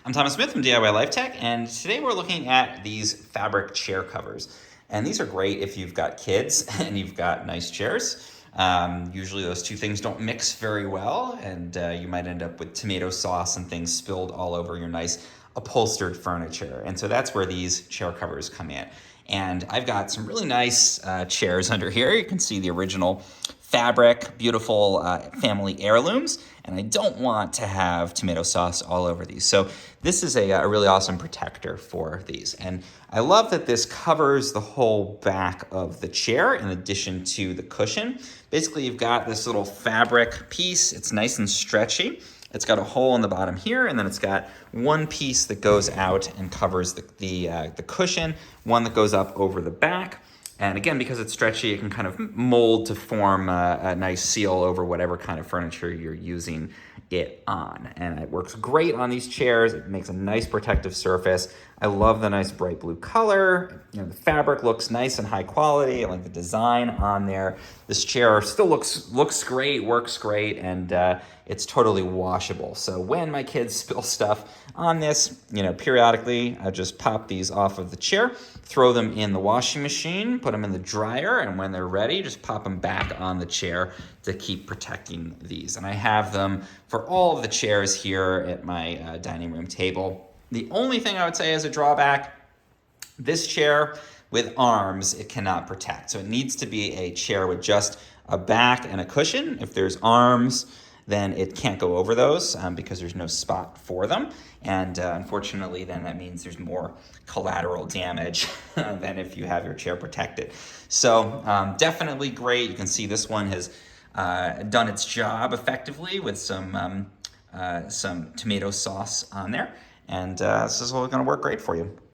I'm Thomas Smith from DIY Life Tech, and today we're looking at these fabric chair covers. And these are great if you've got kids and you've got nice chairs. Usually those two things don't mix very well, and you might end up with tomato sauce and things spilled all over your nice upholstered furniture. And so that's where these chair covers come in. And I've got some really nice chairs under here. You can see the original fabric, beautiful family heirlooms, and I don't want to have tomato sauce all over these. So this is a really awesome protector for these. And I love that this covers the whole back of the chair in addition to the cushion. Basically, you've got this little fabric piece. It's nice and stretchy. It's got a hole in the bottom here, and then it's got one piece that goes out and covers the cushion, one that goes up over the back. And again, because it's stretchy, it can kind of mold to form a nice seal over whatever kind of furniture you're using it on. And it works great on these chairs. It makes a nice protective surface. I love the nice bright blue color. The fabric looks nice and high quality. I like the design on there. This chair still looks great, works great, and it's totally washable. So when my kids spill stuff on this, periodically I just pop these off of the chair, throw them in the washing machine, put them in the dryer, and when they're ready, just pop them back on the chair to keep protecting these. And I have them for all of the chairs here at my dining room table. The only thing I would say as a drawback, this chair with arms, it cannot protect. So it needs to be a chair with just a back and a cushion. If there's arms, then it can't go over those because there's no spot for them. And unfortunately, then that means there's more collateral damage than if you have your chair protected. So definitely great. You can see this one has done its job effectively with some tomato sauce on there. And this is all going to work great for you.